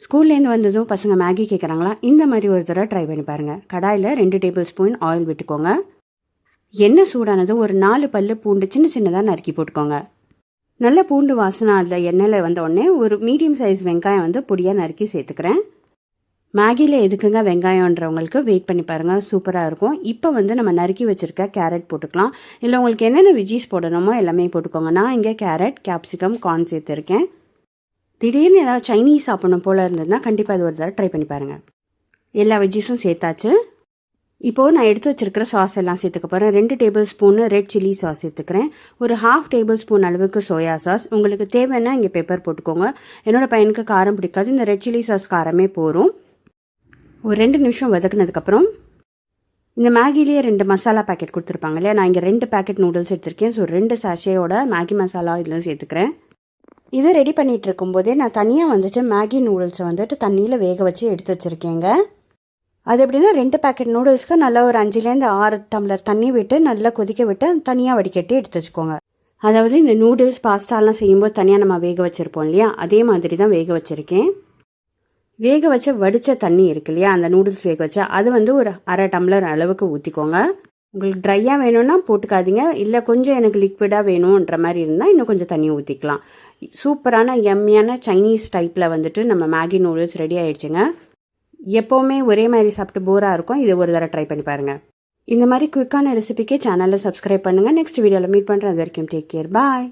ஸ்கூல்லேருந்து வந்ததும் பசங்க மேகி கேட்குறாங்களா, இந்த மாதிரி ஒரு தடவை ட்ரை பண்ணி பாருங்கள். கடாயில் 2 டேபிள் ஸ்பூன் ஆயில் விட்டுக்கோங்க. எண்ணெய் சூடானது ஒரு 4 பல்லு பூண்டு சின்ன சின்னதாக நறுக்கி போட்டுக்கோங்க. நல்ல பூண்டு வாசனை அதில் எண்ணெயில் வந்த உடனே ஒரு மீடியம் சைஸ் வெங்காயம் வந்து பொடியாக நறுக்கி சேர்த்துக்கிறேன். மேகியில் எதுக்குங்க வெங்காயன்றவங்களுக்கு வெயிட் பண்ணி பாருங்கள், சூப்பராக இருக்கும். இப்போ வந்து நம்ம நறுக்கி வச்சுருக்க கேரட் போட்டுக்கலாம். இல்லை உங்களுக்கு என்னென்ன வெஜ்ஜீஸ் போடணுமோ எல்லாமே போட்டுக்கோங்க. நான் இங்கே கேரட், கேப்சிகம், கார்ன் சேர்த்துருக்கேன். திடீர்னு ஏதாவது சைனீஸ் சாப்பிடணும் போல் இருந்ததுன்னா கண்டிப்பாக அது ஒரு தடவை ட்ரை பண்ணி பாருங்கள். எல்லா வெஜ்ஜீஸும் சேர்த்தாச்சு. இப்போது நான் எடுத்து வச்சுருக்கிற சாஸ் எல்லாம் சேர்த்துக்க போகிறேன். 2 table spoon red chilli sauce சேர்த்துக்கிறேன். ஒரு 1/2 டேபிள் ஸ்பூன் அளவுக்கு சோயா சாஸ். உங்களுக்கு தேவைன்னா இங்கே பெப்பர் போட்டுக்கோங்க. என்னோடய பையனுக்கு காரம் பிடிக்காது, இந்த ரெட் சில்லி சாஸ் காரமே போகும். ஒரு 2 நிமிஷம் வதக்குனதுக்கப்புறம் இந்த மேகிலேயே 2 மசாலா பேக்கெட் கொடுத்துருப்பாங்க இல்லையா, நான் இங்கே 2 பேக்கெட் நூடுல்ஸ் எடுத்திருக்கேன். ஸோ 2 சாஷேயோட மேகி மசாலா இதில் சேர்த்துக்கிறேன். இதை ரெடி பண்ணிகிட்டு இருக்கும்போதே நான் தனியாக வந்துட்டு மேகி நூடுல்ஸை வந்துட்டு தண்ணியில் வேக வச்சு எடுத்து வச்சுருக்கேங்க. அது எப்படின்னா 2 பேக்கெட் நூடுல்ஸ்க்கு நல்லா ஒரு 5லேருந்து 6 டம்ளர் தண்ணி விட்டு நல்லா கொதிக்க விட்டு தனியாக வடிகட்டி எடுத்து வச்சுக்கோங்க. அதாவது இந்த நூடுல்ஸ் பாஸ்தாலாம் செய்யும்போது தனியாக நம்ம வேக வச்சுருப்போம் இல்லையா, அதே மாதிரி தான் வேக வச்சுருக்கேன். வேக வச்ச வடித்த தண்ணி இருக்கு இல்லையா, அந்த நூடுல்ஸ் வேக வச்சா அது வந்து ஒரு 1/2 டம்ளர் அளவுக்கு ஊற்றிக்கோங்க. உங்களுக்கு ட்ரையாக வேணும்னா போட்டுக்காதீங்க, இல்லை கொஞ்சம் எனக்கு லிக்விடாக வேணுன்ற மாதிரி இருந்தால் இன்னும் கொஞ்சம் தண்ணி ஊற்றிக்கலாம். சூப்பரான எம்மியான சைனீஸ் டைப்பில் வந்துட்டு நம்ம மேகி நூடுல்ஸ் ரெடி ஆகிடுச்சுங்க. எப்போவுமே ஒரே மாதிரி சாப்பிட்டு போராக இருக்கும், இது ஒரு தடவை ட்ரை பண்ணி பாருங்கள். இந்த மாதிரி குயிக்கான ரெசிபிக்கு சேனலில் சப்ஸ்கிரைப் பண்ணுங்கள். நெக்ஸ்ட் வீடியோவில் மீட் பண்ணுறேன். அது வரைக்கும் டேக் கேர், பாய்.